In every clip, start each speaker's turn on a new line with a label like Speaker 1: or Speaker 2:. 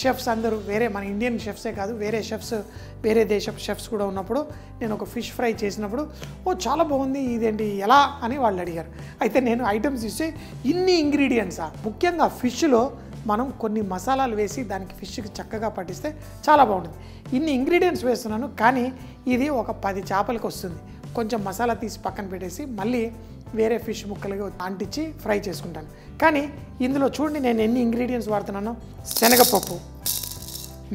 Speaker 1: Chefs అందరూ వేరే మన ఇండియన్ షెఫ్సే కాదు వేరే షెఫ్స్ వేరే దేశపు షెఫ్స్ కూడా ఉన్నప్పుడు నేను ఒక ఫిష్ ఫ్రై చేసినప్పుడు ఓ చాలా బాగుంది ఇదేంటి ఎలా అని వాళ్ళు అడిగారు. అయితే నేను ఐటమ్స్ ఇస్తే ఇన్ని ఇంగ్రీడియంట్సా, ముఖ్యంగా ఫిష్లో మనం కొన్ని మసాలాలు వేసి దానికి ఫిష్కి చక్కగా పట్టిస్తే చాలా బాగుంటుంది. ఇన్ని ఇంగ్రీడియంట్స్ వేస్తున్నాను కానీ ఇది ఒక 10 చేపలకు వస్తుంది. కొంచెం మసాలా తీసి పక్కన పెట్టేసి మళ్ళీ వేరే ఫిష్ ముక్కలుగా అంటించి ఫ్రై చేసుకుంటాను. కానీ ఇందులో చూడండి నేను ఎన్ని ఇంగ్రీడియంట్స్ వాడుతున్నాను. శనగపప్పు,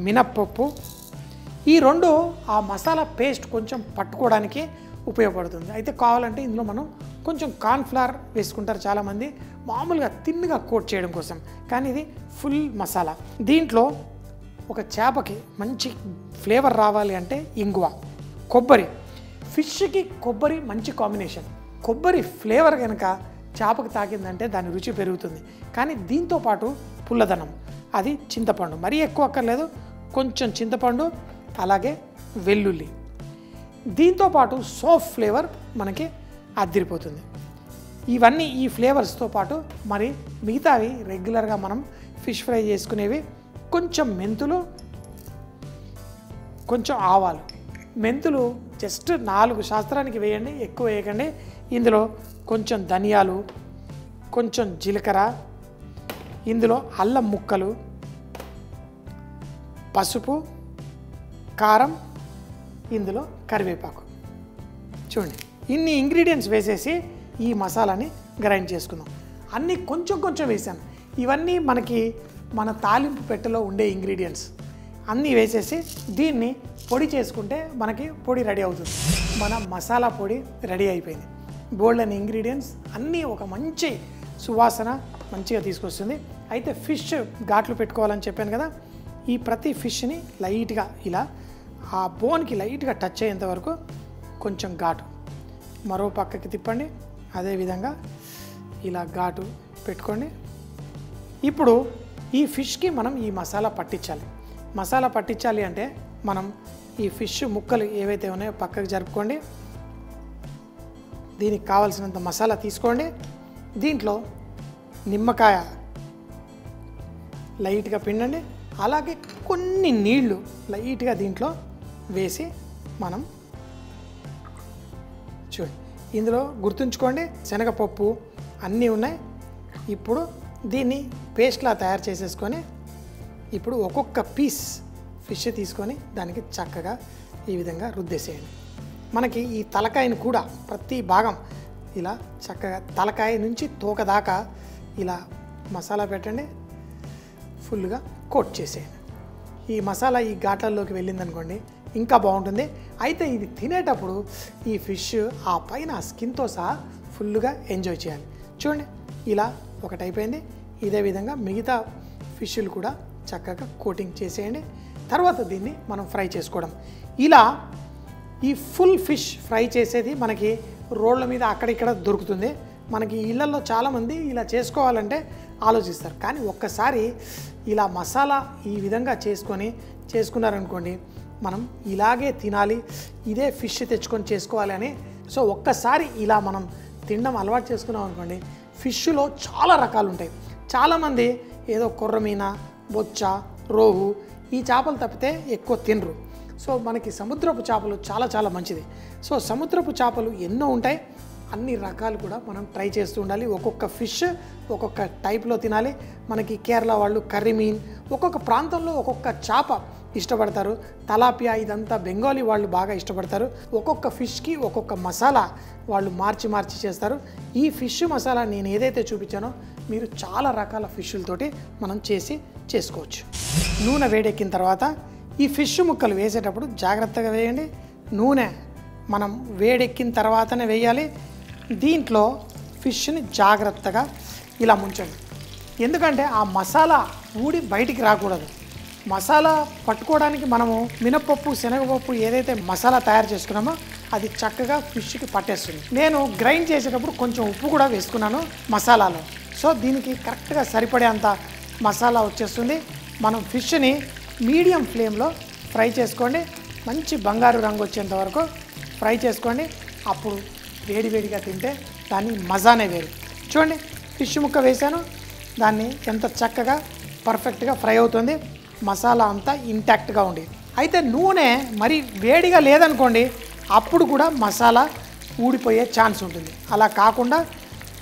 Speaker 1: మినప్పప్పు, ఈ రెండు ఆ మసాలా పేస్ట్ కొంచెం పట్టుకోవడానికి ఉపయోగపడుతుంది. అయితే కావాలంటే ఇందులో మనం కొంచెం కార్న్ఫ్లవర్ వేసుకుంటారు చాలామంది మామూలుగా తిన్నుగా కోట్ చేయడం కోసం, కానీ ఇది ఫుల్ మసాలా. దీంట్లో ఒక చేపకి మంచి ఫ్లేవర్ రావాలి అంటే ఇంగువ, కొబ్బరి, ఫిష్కి కొబ్బరి మంచి కాంబినేషన్. కొబ్బరి ఫ్లేవర్ కనుక చేపకు తాకిందంటే దాని రుచి పెరుగుతుంది. కానీ దీంతోపాటు పుల్లదనం, అది చింతపండు, మరీ ఎక్కువ అక్కర్లేదు, కొంచెం చింతపండు, అలాగే వెల్లుల్లి. దీంతోపాటు సోప్ ఫ్లేవర్ మనకి అదిరిపోతుంది. ఇవన్నీ ఈ ఫ్లేవర్స్తో పాటు మరి మిగతావి రెగ్యులర్గా మనం ఫిష్ ఫ్రై చేసుకునేవి కొంచెం మెంతులు, కొంచెం ఆవాలు. మెంతులు జస్ట్ 4 శాస్త్రానికి వేయండి, ఎక్కువ వేయకండి. ఇందులో కొంచెం ధనియాలు, కొంచెం జీలకర్ర, ఇందులో అల్లం ముక్కలు, పసుపు, కారం, ఇందులో కరివేపాకు. చూడండి ఇన్ని ఇంగ్రీడియంట్స్ వేసేసి ఈ మసాలాని గ్రైండ్ చేసుకుందాం. అన్నీ కొంచెం కొంచెం వేసాను. ఇవన్నీ మనకి మన తాలింపు పెట్టెలో ఉండే ఇంగ్రీడియంట్స్ అన్నీ వేసేసి దీన్ని పొడి చేసుకుంటే మనకి పొడి రెడీ అవుతుంది. మన మసాలా పొడి రెడీ అయిపోయింది. బోల్డ్ అండ్ ఇంగ్రీడియంట్స్ అన్నీ ఒక మంచి సువాసన మంచిగా తీసుకొస్తుంది. అయితే ఫిష్ ఘాట్లు పెట్టుకోవాలని చెప్పాను కదా, ఈ ప్రతి ఫిష్ని లైట్గా ఇలా ఆ బోన్కి లైట్గా టచ్ అయ్యేంత వరకు కొంచెం ఘాటు మరో పక్కకి తిప్పండి. అదేవిధంగా ఇలా ఘాటు పెట్టుకోండి. ఇప్పుడు ఈ ఫిష్కి మనం ఈ మసాలా పట్టించాలి. మసాలా పట్టించాలి అంటే మనం ఈ ఫిష్ ముక్కలు ఏవైతే ఉన్నాయో పక్కకు జరుపుకోండి. దీనికి కావాల్సినంత మసాలా తీసుకోండి. దీంట్లో నిమ్మకాయ లైట్గా పిండండి, అలాగే కొన్ని నీళ్లు లైట్గా దీంట్లో వేసి మనం చూడండి. ఇందులో గుర్తుంచుకోండి శనగపప్పు అన్నీ ఉన్నాయి. ఇప్పుడు దీన్ని పేస్ట్లా తయారు చేసేసుకొని ఇప్పుడు ఒక్కొక్క పీస్ ఫిష్ తీసుకొని దానికి చక్కగా ఈ విధంగా రుద్దేసేయండి. మనకి ఈ తలకాయని కూడా ప్రతి భాగం ఇలా చక్కగా తలకాయ నుంచి తోక దాకా ఇలా మసాలా పెట్టండి, ఫుల్గా కోట్ చేసేయండి. ఈ మసాలా ఈ ఘాట్లలోకి వెళ్ళిందనుకోండి ఇంకా బాగుంటుంది. అయితే ఇది తినేటప్పుడు ఈ ఫిష్ ఆ పైన స్కిన్తో సహా ఫుల్గా ఎంజాయ్ చేయాలి. చూడండి ఇలా ఒకటి అయిపోయింది. ఇదే విధంగా మిగతా ఫిష్లు కూడా చక్కగా కోటింగ్ చేసేయండి. తర్వాత దీన్ని మనం ఫ్రై చేసుకోవడం. ఇలా ఈ ఫుల్ ఫిష్ ఫ్రై చేసేది మనకి రోడ్ల మీద అక్కడిక్కడ దొరుకుతుంది. మనకి ఇళ్లలో చాలామంది ఇలా చేసుకోవాలంటే ఆలోచిస్తారు. కానీ ఒక్కసారి ఇలా మసాలా ఈ విధంగా చేసుకున్నారనుకోండి, మనం ఇలాగే తినాలి, ఇదే ఫిష్ తెచ్చుకొని చేసుకోవాలి అని. సో ఒక్కసారి ఇలా మనం తినడం అలవాటు చేసుకున్నాం అనుకోండి, ఫిష్లో చాలా రకాలు ఉంటాయి. చాలామంది ఏదో కొర్రమీన, బొచ్చ, రోహు ఈ చేపలు తప్పితే ఎక్కువ తినరు. సో మనకి సముద్రపు చేపలు చాలా చాలా మంచిది. సో సముద్రపు చేపలు ఎన్నో ఉంటాయి, అన్ని రకాలు కూడా మనం ట్రై చేస్తూ ఉండాలి. ఒక్కొక్క ఫిష్ ఒక్కొక్క టైప్లో తినాలి. మనకి కేరళ వాళ్ళు కర్రీ మీన్, ఒక్కొక్క ప్రాంతంలో ఒక్కొక్క చేప ఇష్టపడతారు. తలాపియా ఇదంతా బెంగాలీ వాళ్ళు బాగా ఇష్టపడతారు. ఒక్కొక్క ఫిష్కి ఒక్కొక్క మసాలా వాళ్ళు మార్చి చేస్తారు. ఈ ఫిష్ మసాలా నేను ఏదైతే చూపించానో మీరు చాలా రకాల ఫిష్లతోటి మనం చేసుకోవచ్చు. నూనె వేడెక్కిన తర్వాత ఈ ఫిష్ ముక్కలు వేసేటప్పుడు జాగ్రత్తగా వేయండి. నూనె మనం వేడెక్కిన తర్వాతనే వేయాలి. దీంట్లో ఫిష్ని జాగ్రత్తగా ఇలా ముంచండి, ఎందుకంటే ఆ మసాలా ఊడి బయటికి రాకూడదు. మసాలా పట్టుకోవడానికి మనము మినప్పప్పు, శనగపప్పు ఏదైతే మసాలా తయారు చేసుకున్నామో అది చక్కగా ఫిష్కి పట్టేస్తుంది. నేను గ్రైండ్ చేసేటప్పుడు కొంచెం ఉప్పు కూడా వేసుకున్నాను మసాలాలో. సో దీనికి కరెక్ట్గా సరిపడేంత మసాలా వచ్చేస్తుంది. మనం ఫిష్ని మీడియం ఫ్లేమ్లో ఫ్రై చేసుకోండి. మంచి బంగారు రంగు వచ్చేంత వరకు ఫ్రై చేసుకోండి. అప్పుడు వేడివేడిగా తింటే దాన్ని మజానే వేరు. చూడండి ఫిష్ ముక్క వేసాను, దాన్ని ఎంత చక్కగా పర్ఫెక్ట్గా ఫ్రై అవుతుంది. మసాలా అంతా ఇంటాక్ట్గా ఉండేది. అయితే నూనె మరి వేడిగా లేదనుకోండి, అప్పుడు కూడా మసాలా ఊడిపోయే ఛాన్స్ ఉంటుంది. అలా కాకుండా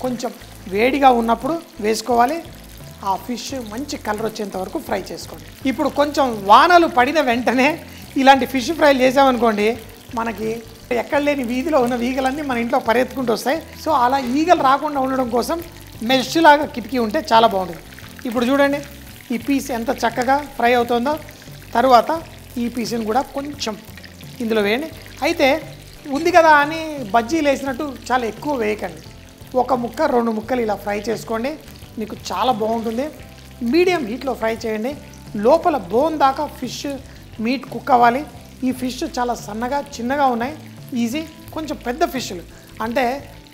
Speaker 1: కొంచెం వేడిగా ఉన్నప్పుడు వేసుకోవాలి. ఆ ఫిష్ మంచి కలర్ వచ్చేంత వరకు ఫ్రై చేసుకోండి. ఇప్పుడు కొంచెం వానలు పడిన వెంటనే ఇలాంటి ఫిష్ ఫ్రైలు చేసామనుకోండి, మనకి ఎక్కడ లేని వీధిలో ఉన్న ఈగలన్నీ మన ఇంట్లో పరిగెత్తుకుంటూ వస్తాయి. సో అలా ఈగలు రాకుండా ఉండడం కోసం మెష్ లాగా కిటికీ ఉంటే చాలా బాగుంటుంది. ఇప్పుడు చూడండి ఈ పీస్ ఎంత చక్కగా ఫ్రై అవుతుందో. తరువాత ఈ పీస్ని కూడా కొంచెం ఇందులో వేయండి. అయితే ఉంది కదా అని బజ్జీలు వేసినట్టు చాలా ఎక్కువ వేయకండి. ఒక ముక్క 2 ముక్కలు ఇలా ఫ్రై చేసుకోండి, మీకు చాలా బాగుంటుంది. మీడియం హీట్లో ఫ్రై చేయండి. లోపల బోన్ దాకా ఫిష్ మీట్ కుక్ అవ్వాలి. ఈ ఫిష్ చాలా సన్నగా చిన్నగా ఉన్నాయి, ఈజీ. కొంచెం పెద్ద ఫిష్లు అంటే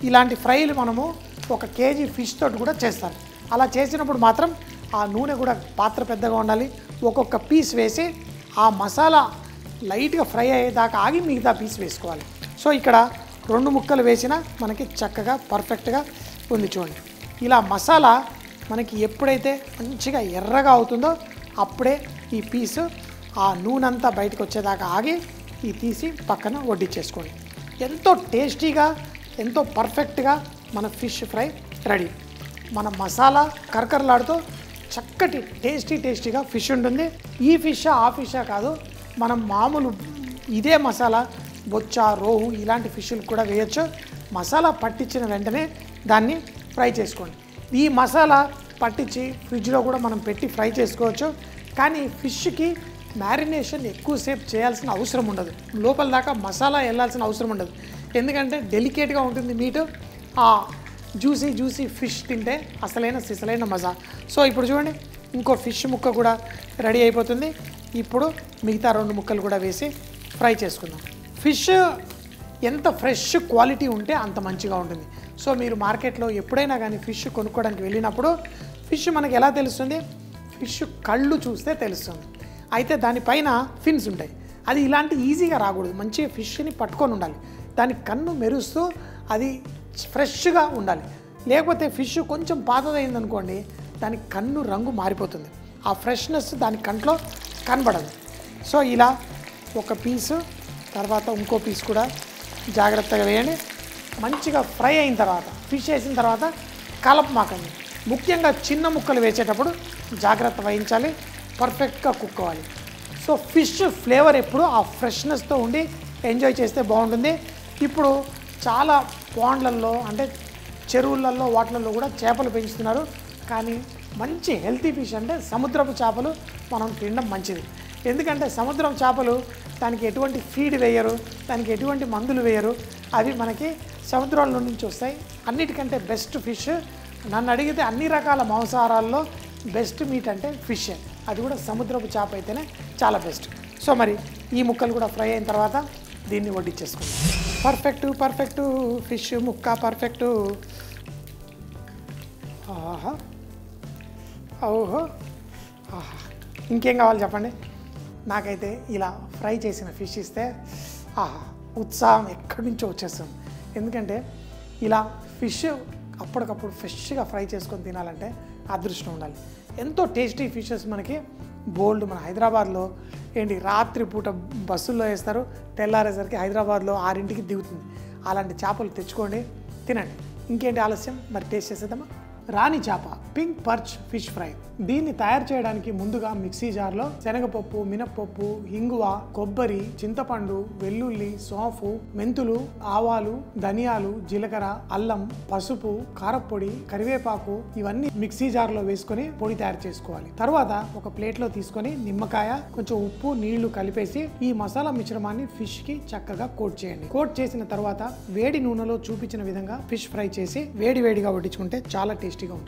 Speaker 1: ఇలాంటి ఫ్రైలు మనము 1 కేజీ ఫిష్ తోటి కూడా చేస్తాం. అలా చేసినప్పుడు మాత్రం ఆ నూనె కూడా పాత్ర పెద్దగా ఉండాలి. ఒక్కొక్క పీస్ వేసి ఆ మసాలా లైట్గా ఫ్రై అయ్యేదాకా ఆగి మిగతా పీస్ వేసుకోవాలి. సో ఇక్కడ 2 ముక్కలు వేసినా మనకి చక్కగా పర్ఫెక్ట్గా ఉంది. చూడండి ఇలా మసాలా మనకి ఎప్పుడైతే మంచిగా ఎర్రగా అవుతుందో అప్పుడే ఈ పీసు ఆ నూనె అంతా బయటకు వచ్చేదాకా ఆగి ఈ తీసి పక్కన వడ్డించేసుకోండి. ఎంతో టేస్టీగా ఎంతో పర్ఫెక్ట్గా మన ఫిష్ ఫ్రై రెడీ. మన మసాలా కరకరలాడుతూ చక్కటి టేస్టీగా ఫిష్ ఉంటుంది. ఈ ఫిష్ ఆ ఫిషా కాదు, మనం మామూలు ఇదే మసాలా బొచ్చ రోహు ఇలాంటి ఫిష్లు కూడా వేయచ్చు. మసాలా పట్టించిన వెంటనే దాన్ని ఫ్రై చేసుకోండి. ఈ మసాలా పట్టించి ఫ్రిడ్జ్లో కూడా మనం పెట్టి ఫ్రై చేసుకోవచ్చు. కానీ ఫిష్కి మ్యారినేషన్ ఎక్కువసేపు చేయాల్సిన అవసరం ఉండదు. లోపల దాకా మసాలా వెళ్ళాల్సిన అవసరం ఉండదు. ఎందుకంటే డెలికేట్గా ఉంటుంది మీటు. ఆ జ్యూసీ ఫిష్ తింటే అసలైన సిసలైన మజా. సో ఇప్పుడు చూడండి ఇంకో ఫిష్ ముక్క కూడా రెడీ అయిపోతుంది. ఇప్పుడు మిగతా 2 ముక్కలు కూడా వేసి ఫ్రై చేసుకుందాం. ఫిష్ ఎంత ఫ్రెష్ క్వాలిటీ ఉంటే అంత మంచిగా ఉంటుంది. సో మీరు మార్కెట్లో ఎప్పుడైనా కానీ ఫిష్ కొనుక్కోవడానికి వెళ్ళినప్పుడు ఫిష్ మనకి ఎలా తెలుస్తుంది? ఫిష్ కళ్ళు చూస్తే తెలుస్తుంది. అయితే దానిపైన ఫిన్స్ ఉంటాయి. అది ఇలాంటి ఈజీగా రాకూడదు. మంచిగా ఫిష్ని పట్టుకొని ఉండాలి. దాని కన్ను మెరుస్తూ అది ఫ్రెష్గా ఉండాలి. లేకపోతే ఫిష్ కొంచెం పాతదైందనుకోండి, దాని కన్ను రంగు మారిపోతుంది. ఆ ఫ్రెష్నెస్ దాని కంట్లో కనబడదు. సో ఇలా ఒక పీసు తర్వాత ఇంకో పీస్ కూడా జాగ్రత్తగా వేయండి. మంచిగా ఫ్రై అయిన తర్వాత ఫిష్ వేసిన తర్వాత కలపమాకండి. ముఖ్యంగా చిన్న ముక్కలు వేసేటప్పుడు జాగ్రత్త వహించాలి. పర్ఫెక్ట్గా కుక్ అవ్వాలి. సో ఫిష్ ఫ్లేవర్ ఎప్పుడు ఆ ఫ్రెష్నెస్తో ఉండి ఎంజాయ్ చేస్తే బాగుంటుంది. ఇప్పుడు చాలా పాండ్లలో అంటే చెరువులలో వాటిలలో కూడా చేపలు పెంచుతున్నారు. కానీ మంచి హెల్తీ ఫిష్ అంటే సముద్రపు చేపలు మనం తినడం మంచిది. ఎందుకంటే సముద్రం చేపలు దానికి ఎటువంటి ఫీడ్ వేయరు, దానికి ఎటువంటి మందులు వేయరు. అవి మనకి సముద్రాల నుంచి వస్తాయి. అన్నిటికంటే బెస్ట్ ఫిష్. నన్ను అడిగితే అన్ని రకాల మాంసాహారాల్లో బెస్ట్ మీట్ అంటే ఫిష్. అది కూడా సముద్రపు చేప అయితేనే చాలా బెస్ట్. సో మరి ఈ ముక్కలు కూడా ఫ్రై అయిన తర్వాత దీన్ని వడ్డించేసుకుందాం. పర్ఫెక్ట్ ఫిష్ ముక్క పర్ఫెక్టు. ఆహా ఓహో ఆహా, ఇంకేం కావాలి చెప్పండి. నాకైతే ఇలా ఫ్రై చేసిన ఫిష్ ఇస్తే ఆహా ఉత్సాహం ఎక్కడి నుంచో వచ్చేస్తుంది. ఎందుకంటే ఇలా ఫిష్ అప్పటికప్పుడు ఫ్రెష్గా ఫ్రై చేసుకొని తినాలంటే అదృష్టం ఉండాలి. ఎంతో టేస్టీ ఫిషెస్ మనకి బోల్డ్ మన హైదరాబాద్లో రాత్రిపూట బస్సుల్లో వేస్తారు, తెల్లారేసరికి హైదరాబాద్లో 6ంటికి దిగుతుంది. అలాంటి చేపలు తెచ్చుకోండి, తినండి. ఇంకేంటి ఆలస్యం, మరి టేస్ట్ చేసేద్దామా? రాణి చేప పింక్ పర్చ్ ఫిష్ ఫ్రై. దీన్ని తయారు చేయడానికి ముందుగా మిక్సీ జార్లో శనగపప్పు, మినప్పప్పు, ఇంగువ, కొబ్బరి, చింతపండు, వెల్లుల్లి, సోంపు, మెంతులు, ఆవాలు, ధనియాలు, జీలకర్ర, అల్లం, పసుపు, కారపొడి, కరివేపాకు ఇవన్నీ మిక్సీ జార్లో వేసుకొని పొడి తయారు చేసుకోవాలి. తర్వాత ఒక ప్లేట్లో తీసుకొని నిమ్మకాయ, కొంచెం ఉప్పు, నీళ్లు కలిపేసి ఈ మసాలా మిశ్రమాన్ని ఫిష్ కి చక్కగా కోట్ చేయండి. కోట్ చేసిన తర్వాత వేడి నూనెలో చూపించిన విధంగా ఫిష్ ఫ్రై చేసి వేడిగా వడ్డించుకుంటే చాలా టేస్టీగా ఉంటుంది.